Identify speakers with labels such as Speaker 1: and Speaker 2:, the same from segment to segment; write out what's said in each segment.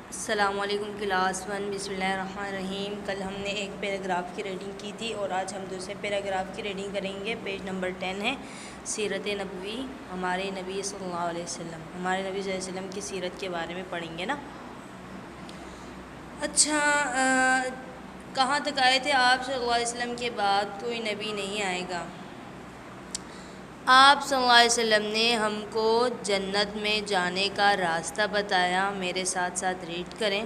Speaker 1: السلام علیکم کلاس 1 بسم اللہ الرحمن الرحیم۔ کل ہم نے ایک پیراگراف کی ریڈنگ کی تھی اور آج ہم دوسرے پیراگراف کی ریڈنگ کریں گے۔ پیج نمبر 10 ہے سیرت نبوی، ہمارے نبی صلی اللہ علیہ وسلم، ہمارے نبی صلی اللہ علیہ وسلم کی سیرت کے بارے میں پڑھیں گے نا۔ اچھا، کہاں تک آئے تھے؟ آپ صلی اللہ علیہ وسلم کے بعد کوئی نبی نہیں آئے گا۔ آپ صلی اللہ علیہ وسلم نے ہم کو جنت میں جانے کا راستہ بتایا۔ میرے ساتھ ساتھ ریڈ کریں۔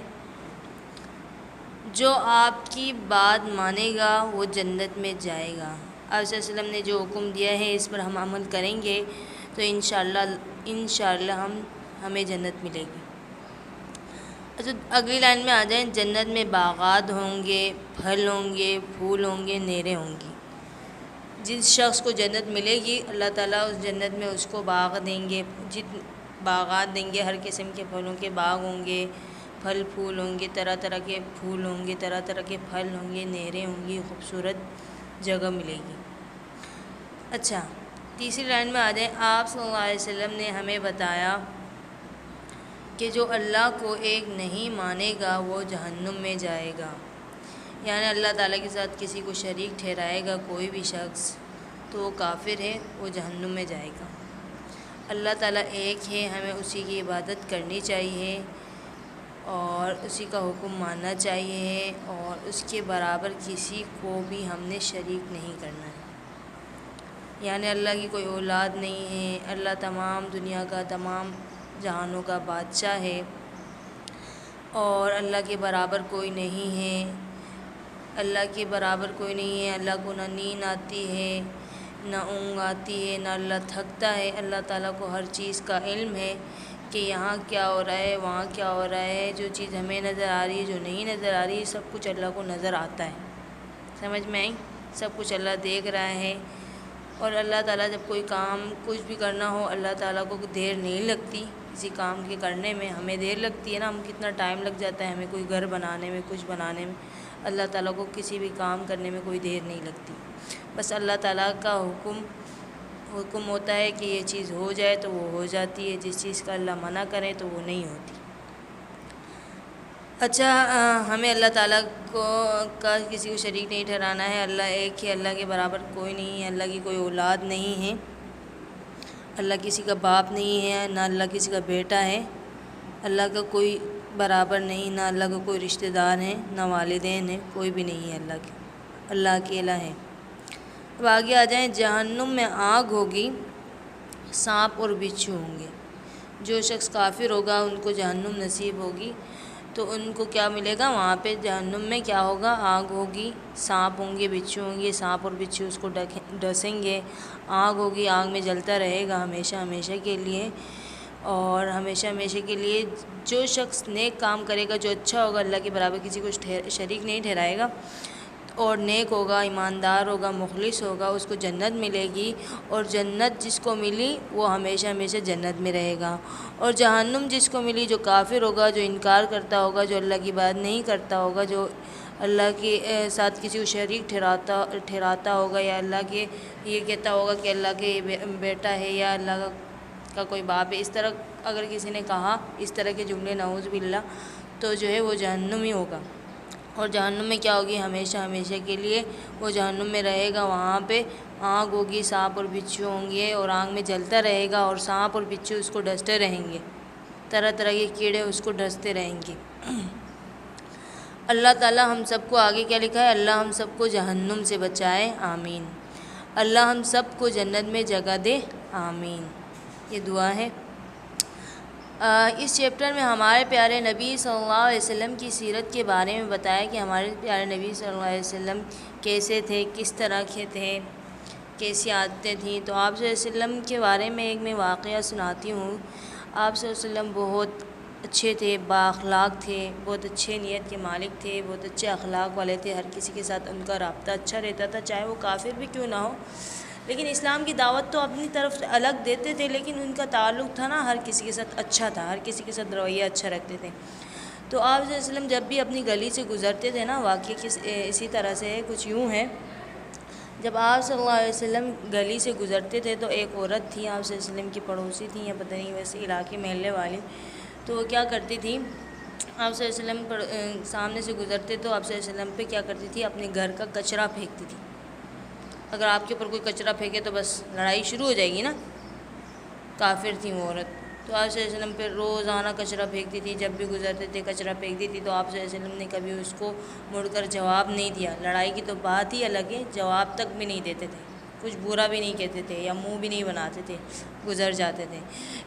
Speaker 1: جو آپ کی بات مانے گا وہ جنت میں جائے گا۔ آپ صلی اللہ علیہ وسلم نے جو حکم دیا ہے اس پر ہم عمل کریں گے تو انشاءاللہ ہمیں جنت ملے گی۔ اچھا، اگلی لائن میں آ جائیں۔ جنت میں باغات ہوں گے، پھل ہوں گے، پھول ہوں گے، نہریں ہوں گی۔ جس شخص کو جنت ملے گی اللہ تعالیٰ اس جنت میں اس کو باغ دیں گے، باغات دیں گے، ہر قسم کے پھلوں کے باغ ہوں گے، پھل پھول ہوں گے، طرح طرح کے پھول ہوں گے، طرح طرح کے پھل ہوں گے، نہریں ہوں گی، خوبصورت جگہ ملے گی۔ اچھا، تیسری لائن میں آ جائیں۔ آپ صلی اللہ علیہ وسلم نے ہمیں بتایا کہ جو اللہ کو ایک نہیں مانے گا وہ جہنم میں جائے گا، یعنی اللہ تعالیٰ کے ساتھ کسی کو شریک ٹھہرائے گا کوئی بھی شخص تو وہ کافر ہے، وہ جہنم میں جائے گا۔ اللہ تعالیٰ ایک ہے، ہمیں اسی کی عبادت کرنی چاہیے اور اسی کا حکم ماننا چاہیے اور اس کے برابر کسی کو بھی ہم نے شریک نہیں کرنا ہے، یعنی اللہ کی کوئی اولاد نہیں ہے۔ اللہ تمام دنیا کا، تمام جہانوں کا بادشاہ ہے اور اللہ کے برابر کوئی نہیں ہے۔ اللہ کے برابر کوئی نہیں ہے۔ اللہ کو نہ نیند آتی ہے، نہ اونگ آتی ہے، نہ اللہ تھکتا ہے۔ اللہ تعالیٰ کو ہر چیز کا علم ہے کہ یہاں کیا ہو رہا ہے، وہاں کیا ہو رہا ہے۔ جو چیز ہمیں نظر آ رہی ہے، جو نہیں نظر آ رہی ہے، سب کچھ اللہ کو نظر آتا ہے۔ سمجھ میں آئی؟ سب کچھ اللہ دیکھ رہا ہے۔ اور اللہ تعالیٰ جب کوئی کام کچھ بھی کرنا ہو، اللہ تعالیٰ کو دیر نہیں لگتی کسی کام کے کرنے میں۔ ہمیں دیر لگتی ہے نا، ہم کتنا ٹائم لگ جاتا ہے ہمیں کوئی گھر بنانے میں، کچھ بنانے میں۔ اللہ تعالیٰ کو کسی بھی کام کرنے میں کوئی دیر نہیں لگتی۔ بس اللہ تعالیٰ کا حکم ہوتا ہے کہ یہ چیز ہو جائے تو وہ ہو جاتی ہے، جس چیز کا اللہ منع کرے تو وہ نہیں ہوتی۔ اچھا، ہمیں اللہ تعالیٰ کا کسی کو شریک نہیں ٹھہرانا ہے۔ اللہ ایک ہے، اللہ کے برابر کوئی نہیں ہے، اللہ کی کوئی اولاد نہیں ہے، اللہ کسی کا باپ نہیں ہے، نہ اللہ کسی کا بیٹا ہے، اللہ کا کوئی برابر نہیں، نہ اللہ کا کوئی رشتہ دار ہے، نہ والدین ہیں، کوئی بھی نہیں ہے اللہ کے۔ اللہ اکیلا ہے۔ اب آگے آ جائیں۔ جہنم میں آگ ہوگی، سانپ اور بچھو ہوں گے۔ جو شخص کافر ہوگا ان کو جہنم نصیب ہوگی تو ان کو کیا ملے گا؟ وہاں پہ جہنم میں کیا ہوگا؟ آگ ہوگی، سانپ ہوں گے، بچھو ہوں گے۔ سانپ اور بچھو اس کو ڈسیں گے۔ آگ ہوگی، آگ میں جلتا رہے گا ہمیشہ ہمیشہ کے لیے، اور ہمیشہ ہمیشہ کے لیے جو شخص نیک کام کرے گا، جو اچھا ہوگا، اللہ کے برابر کسی کو شریک نہیں ٹھہرائے گا اور نیک ہوگا، ایماندار ہوگا، مخلص ہوگا، اس کو جنت ملے گی۔ اور جنت جس کو ملی وہ ہمیشہ ہمیشہ جنت میں رہے گا، اور جہنم جس کو ملی جو کافر ہوگا، جو انکار کرتا ہوگا، جو اللہ کی بات نہیں کرتا ہوگا، جو اللہ کے ساتھ کسی کو شریک ٹھہراتا ہوگا، یا اللہ کے یہ کہتا ہوگا کہ اللہ کے بیٹا ہے یا اللہ کا کوئی باپ ہے، اس طرح اگر کسی نے کہا اس طرح کے جملے نعوذ باللہ، تو جو ہے وہ جہنم ہی ہوگا۔ اور جہنم میں کیا ہوگی؟ ہمیشہ ہمیشہ کے لیے وہ جہنم میں رہے گا۔ وہاں پہ آگ ہوگی، سانپ اور بچھو ہوں گے، اور آگ میں جلتا رہے گا، اور سانپ اور بچھو اس کو ڈستے رہیں گے، طرح طرح کے کیڑے اس کو ڈستے رہیں گے۔ اللہ تعالیٰ ہم سب کو آگے کیا لکھا ہے؟ اللہ ہم سب کو جہنم سے بچائے، آمین۔ اللہ ہم سب کو جنت میں جگہ دے، آمین۔ یہ دعا ہے۔ اس چیپٹر میں ہمارے پیارے نبی صلی اللہ علیہ وسلم کی سیرت کے بارے میں بتایا کہ ہمارے پیارے نبی صلی اللہ علیہ وسلم کیسے تھے، کس طرح کے تھے، کیسی عادتیں تھیں۔ تو آپ صلی اللہ علیہ وسلم کے بارے میں ایک میں واقعہ سناتی ہوں۔ آپ صلی اللہ علیہ وسلم بہت اچھے تھے، با اخلاق تھے، بہت اچھے نیت کے مالک تھے، بہت اچھے اخلاق والے تھے۔ ہر کسی کے ساتھ ان کا رابطہ اچھا رہتا تھا، چاہے وہ کافر بھی کیوں نہ ہو۔ لیکن اسلام کی دعوت تو اپنی طرف سے الگ دیتے تھے، لیکن ان کا تعلق تھا نا ہر کسی کے ساتھ اچھا تھا، ہر کسی کے ساتھ رویہ اچھا رکھتے تھے۔ تو آپ صلی اللہ علیہ وسلم جب بھی اپنی گلی سے گزرتے تھے نا، واقعی اسی طرح سے کچھ یوں ہے، جب آپ صلی اللہ علیہ وسلم گلی سے گزرتے تھے تو ایک عورت تھی، آپ صلی اللہ علیہ وسلم کی پڑوسی تھی یا پتہ نہیں ویسے علاقے محلے والی، تو وہ کیا کرتی تھی آپ صلی اللہ علیہ وسلم پر سامنے سے گزرتے تو آپ صلی اللہ علیہ وسلم پہ کیا کرتی تھی؟ اپنے گھر کا کچرا پھینکتی تھی۔ اگر آپ کے اوپر کوئی کچرا پھینکے تو بس لڑائی شروع ہو جائے گی نا۔ کافر تھی وہ عورت، تو آپ صلی اللہ علیہ وسلم پہ روزانہ کچرا پھینکتی تھی، جب بھی گزرتے تھے کچرا پھینکتی تھی، تو آپ صلی اللہ علیہ وسلم نے کبھی اس کو مڑ کر جواب نہیں دیا۔ لڑائی کی تو بات ہی الگ ہے، جواب تک بھی نہیں دیتے تھے، کچھ برا بھی نہیں کہتے تھے یا منہ بھی نہیں بناتے تھے، گزر جاتے تھے۔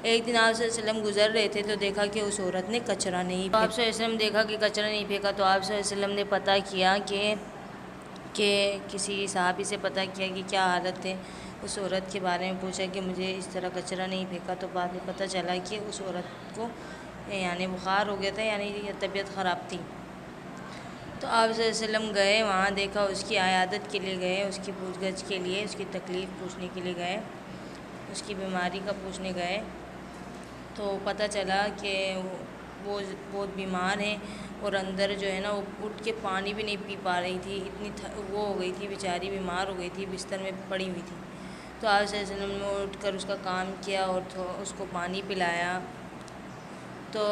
Speaker 1: ایک دن آپ صلی اللہ علیہ وسلم گزر رہے تھے تو دیکھا کہ اس عورت نے کچرا نہیں پھینکا۔ آپ صلی اللہ علیہ وسلم دیکھا کہ کچرا نہیں پھینکا تو آپ صلی اللہ علیہ وسلم نے پتہ کیا کہ کسی صحابی سے پتہ کیا کہ کیا حالت ہے اس عورت کے بارے میں، پوچھا کہ مجھے اس طرح کچرا نہیں پھینکا، تو بعد میں پتہ چلا کہ اس عورت کو یعنی بخار ہو گیا تھا، یعنی طبیعت خراب تھی۔ تو آپ صلی اللہ علیہ وسلم گئے وہاں، دیکھا، اس کی عیادت کے لیے گئے، اس کی پوچھ گچھ کے لیے، اس کی تکلیف پوچھنے کے لیے گئے، اس کی بیماری کا پوچھنے گئے، تو پتہ چلا کہ وہ بہت بیمار ہیں، اور اندر جو ہے نا وہ اٹھ کے پانی بھی نہیں پی پا رہی تھی، اتنی وہ ہو گئی تھی بیچاری، بیمار ہو گئی تھی، بستر میں پڑی ہوئی تھی۔ تو آپ صلی اللہ علیہ وسلم نے اٹھ کر اس کا کام کیا اور اس کو پانی پلایا۔ تو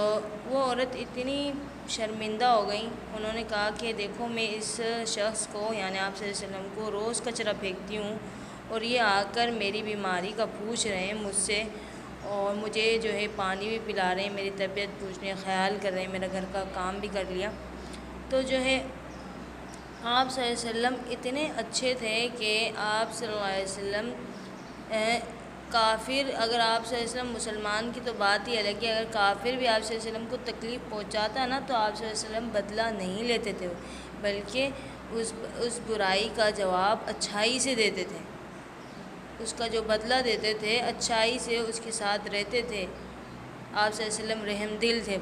Speaker 1: وہ عورت اتنی شرمندہ ہو گئی، انہوں نے کہا کہ دیکھو میں اس شخص کو یعنی آپ صلی اللہ علیہ وسلم کو روز کچرا پھینکتی ہوں، اور یہ آ کر میری بیماری کا پوچھ رہے ہیں مجھ سے، اور مجھے جو ہے پانی بھی پلا رہے ہیں، میری طبیعت پوچھ رہے ہیں، خیال کر رہے ہیں، میرا گھر کا کام بھی کر لیا۔ تو جو ہے آپ صلی اللہ علیہ وسلم اتنے اچھے تھے کہ آپ صلی اللہ علیہ وسلم کافر، اگر آپ صلی اللہ علیہ وسلم مسلمان کی تو بات ہی الگ ہے، اگر کافر بھی آپ صلی اللہ علیہ وسلم کو تکلیف پہنچاتا ہے نا تو آپ صلی اللہ علیہ وسلم بدلہ نہیں لیتے تھے، بلکہ اس برائی کا جواب اچھائی سے دیتے تھے، اس کا جو بدلہ دیتے تھے اچھائی سے اس کے ساتھ رہتے تھے۔ آپ صلی اللہ علیہ وسلم رحم دل تھے،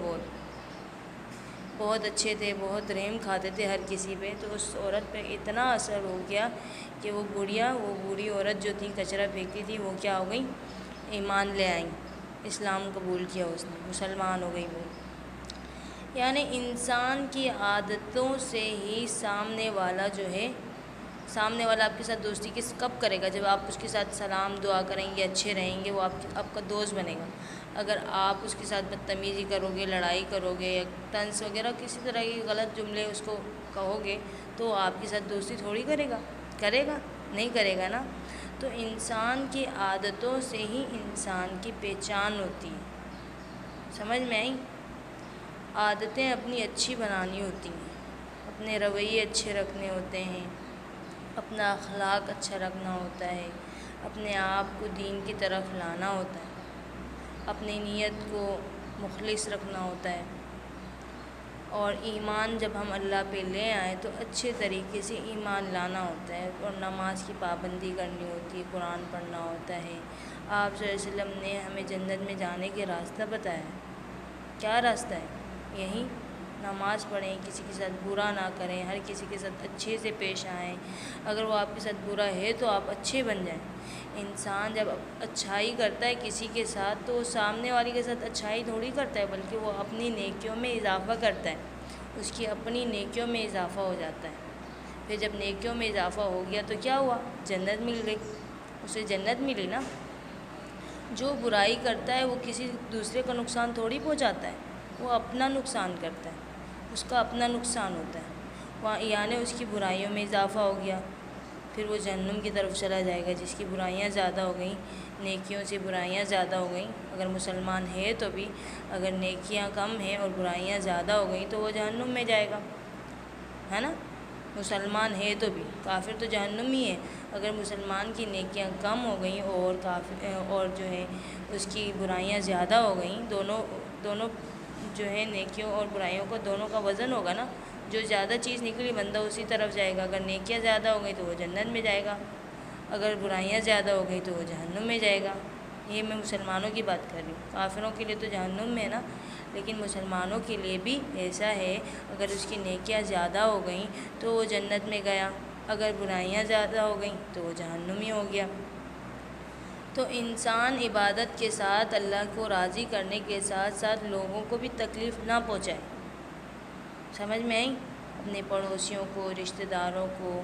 Speaker 1: بہت اچھے تھے، بہت رحم کھاتے تھے ہر کسی پہ۔ تو اس عورت پہ اتنا اثر ہو گیا کہ وہ بوڑھی عورت جو تھی کچرا پھینکتی تھی، وہ کیا ہو گئی؟ ایمان لے آئیں، اسلام قبول کیا، اس نے مسلمان ہو گئی وہ۔ یعنی انسان کی عادتوں سے ہی سامنے والا آپ کے ساتھ دوستی کب کرے گا؟ جب آپ اس کے ساتھ سلام دعا کریں گے، اچھے رہیں گے، وہ آپ کا دوست بنے گا۔ اگر آپ اس کے ساتھ بدتمیزی کرو گے، لڑائی کرو گے یا طنز وغیرہ کسی طرح کی غلط جملے اس کو کہو گے تو وہ آپ کے ساتھ دوستی تھوڑی کرے گا، نہیں کرے گا نا۔ تو انسان کی عادتوں سے ہی انسان کی پہچان ہوتی ہے، سمجھ میں آئی؟ عادتیں اپنی اچھی بنانی ہوتی ہیں، اپنے رویے اچھے رکھنے ہوتے ہیں، اپنا اخلاق اچھا رکھنا ہوتا ہے، اپنے آپ کو دین کی طرف لانا ہوتا ہے، اپنی نیت کو مخلص رکھنا ہوتا ہے، اور ایمان جب ہم اللہ پہ لے آئیں تو اچھے طریقے سے ایمان لانا ہوتا ہے، اور نماز کی پابندی کرنی ہوتی ہے، قرآن پڑھنا ہوتا ہے۔ آپ صلی اللہ علیہ وسلم نے ہمیں جنت میں جانے کے راستہ بتایا ہے۔ کیا راستہ ہے؟ یہی نماز پڑھیں، کسی کے ساتھ برا نہ کریں، ہر کسی کے ساتھ اچھے سے پیش آئیں، اگر وہ آپ کے ساتھ برا ہے تو آپ اچھے بن جائیں۔ انسان جب اچھائی کرتا ہے کسی کے ساتھ تو وہ سامنے والی کے ساتھ اچھائی تھوڑی کرتا ہے، بلکہ وہ اپنی نیکیوں میں اضافہ کرتا ہے، اس کی اپنی نیکیوں میں اضافہ ہو جاتا ہے۔ پھر جب نیکیوں میں اضافہ ہو گیا تو کیا ہوا؟ جنت مل گئی، اسے جنت ملی نا۔ جو برائی کرتا ہے وہ کسی دوسرے کا نقصان تھوڑی پہنچاتا ہے، وہ اپنا نقصان کرتا ہے، اس کا اپنا نقصان ہوتا ہے، یعنی اس کی برائیوں میں اضافہ ہو گیا، پھر وہ جہنم کی طرف چلا جائے گا۔ جس کی برائیاں زیادہ ہو گئیں، نیکیوں سے برائیاں زیادہ ہو گئیں، اگر مسلمان ہے تو بھی، اگر نیکیاں کم ہیں اور برائیاں زیادہ ہو گئیں تو وہ جہنم میں جائے گا، ہے نا؟ مسلمان ہے تو بھی، کافر تو جہنم ہی ہے۔ اگر مسلمان کی نیکیاں کم ہو گئیں اور جو ہے اس کی برائیاں زیادہ ہو گئیں، دونوں جو ہے نیکیوں اور برائیوں کو دونوں کا وزن ہوگا نا، جو زیادہ چیز نکلی بندہ اسی طرف جائے گا۔ اگر نیکیاں زیادہ ہو گئی تو وہ جنت میں جائے گا، اگر برائیاں زیادہ ہو گئی تو وہ جہنم میں جائے گا۔ یہ میں مسلمانوں کی بات کر رہی ہوں، کافروں کے لیے تو جہنم میں ہے نا، لیکن مسلمانوں کے لیے بھی ایسا ہے، اگر اس کی نیکیاں زیادہ ہو گئیں تو وہ جنت میں گیا، اگر برائیاں زیادہ ہو گئیں تو وہ جہنمی ہو گیا۔ تو انسان عبادت کے ساتھ اللہ کو راضی کرنے کے ساتھ ساتھ لوگوں کو بھی تکلیف نہ پہنچائے، سمجھ میں آئی؟ اپنے پڑوسیوں کو، رشتہ داروں کو،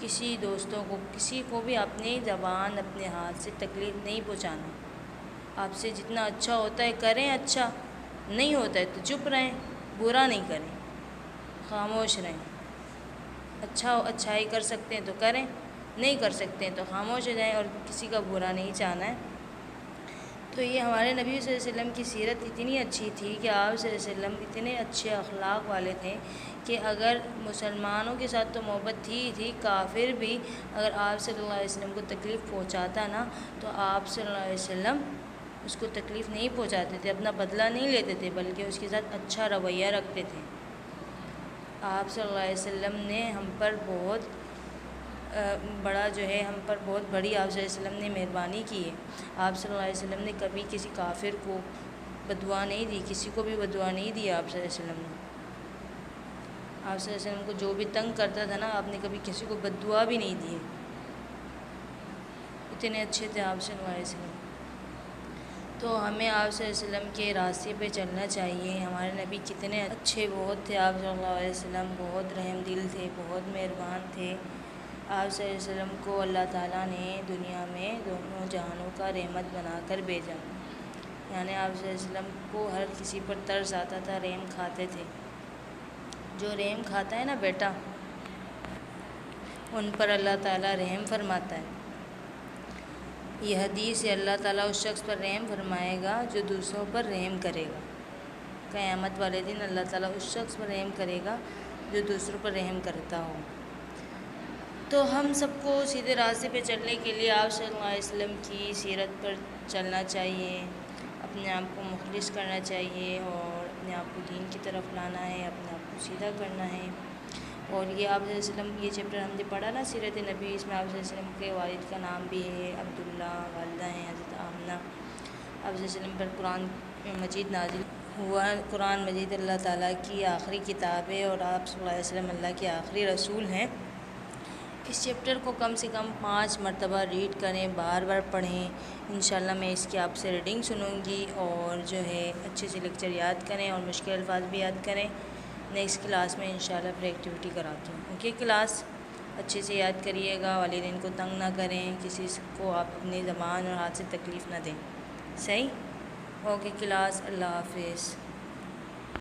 Speaker 1: کسی دوستوں کو، کسی کو بھی اپنی زبان اپنے ہاتھ سے تکلیف نہیں پہنچانا۔ آپ سے جتنا اچھا ہوتا ہے کریں، اچھا نہیں ہوتا ہے تو چپ رہیں، برا نہیں کریں، خاموش رہیں۔ اچھائی کر سکتے ہیں تو کریں، نہیں کر سکتے ہیں تو خاموش ہو جائیں، اور کسی کا برا نہیں چاہنا ہے۔ تو یہ ہمارے نبی صلی اللہ علیہ وسلم کی سیرت اتنی اچھی تھی کہ آپ صلی اللہ علیہ وسلم اتنے اچھے اخلاق والے تھے کہ اگر مسلمانوں کے ساتھ تو محبت تھی، کافر بھی اگر آپ صلی اللہ علیہ وسلم کو تکلیف پہنچاتا نا تو آپ صلی اللہ علیہ وسلم اس کو تکلیف نہیں پہنچاتے تھے، اپنا بدلہ نہیں لیتے تھے، بلکہ اس کے ساتھ اچھا رویہ رکھتے تھے۔ آپ صلی اللہ علیہ وسلم نے ہم پر بہت ہم پر بہت بڑی آپ صلی اللہ علیہ وسلم نے مہربانی کی ہے۔ آپ صلی اللہ علیہ وسلم نے کبھی کسی کافر کو بددعا نہیں دی، کسی کو بھی بددعا نہیں دی آپ صلی اللہ علیہ وسلم نے۔ آپ صلی اللہ علیہ وسلم کو جو بھی تنگ کرتا تھا نا، آپ نے کبھی کسی کو بددعا بھی نہیں دی، اتنے اچھے تھے آپ صلی اللہ علیہ وسلم۔ تو ہمیں آپ صلی اللہ علیہ وسلم کے راستے پہ چلنا چاہیے۔ ہمارے نبی کتنے اچھے بہت تھے، آپ صلی اللہ علیہ وسلم بہت رحم دل تھے، بہت مہربان تھے۔ آپ صلی اللہ علیہ وسلم کو اللہ تعالیٰ نے دنیا میں دونوں جہانوں کا رحمت بنا کر بھیجا، یعنی آپ صلی اللہ علیہ وسلم کو ہر کسی پر ترس آتا تھا، رحم کھاتے تھے۔ جو رحم کھاتا ہے نا بیٹا، ان پر اللہ تعالیٰ رحم فرماتا ہے۔ یہ حدیث ہے، اللہ تعالیٰ اس شخص پر رحم فرمائے گا جو دوسروں پر رحم کرے گا۔ قیامت والے دن اللہ تعالیٰ اس شخص پر رحم کرے گا جو دوسروں پر رحم کرتا ہو۔ تو ہم سب کو سیدھے راستے پہ چلنے کے لیے آپ صلی اللہ علیہ وسلم کی سیرت پر چلنا چاہیے، اپنے آپ کو مخلص کرنا چاہیے، اور اپنے آپ کو دین کی طرف لانا ہے، اپنے آپ کو سیدھا کرنا ہے۔ اور یہ آپ صلی اللہ علیہ وسلم یہ چیپٹر ہم نے پڑھا نا سیرت نبی، اس میں آپ صلی اللہ علیہ وسلم کے والد کا نام بھی ہے عبداللہ، والدہ ہیں حضرت آمنہ۔ آپ صلی اللہ علیہ وسلم پر قرآن مجید نازل ہوا۔ قرآن مجید اللہ تعالیٰ کی آخری کتاب ہے، اور آپ صلی اللہ علیہ وسلم اللہ کے آخری رسول ہیں۔ اس چیپٹر کو کم سے کم 5 مرتبہ ریڈ کریں، بار بار پڑھیں۔ انشاءاللہ میں اس کی آپ سے ریڈنگ سنوں گی، اور جو ہے اچھے سے لیکچر یاد کریں اور مشکل الفاظ بھی یاد کریں۔ نیکسٹ کلاس میں انشاءاللہ پھر ایکٹیویٹی کراتی ہوں۔ اوکے کلاس، اچھے سے یاد کریے گا، والدین کو تنگ نہ کریں، کسی کو آپ اپنی زبان اور ہاتھ سے تکلیف نہ دیں۔ صحیح؟ اوکے کلاس، اللہ حافظ۔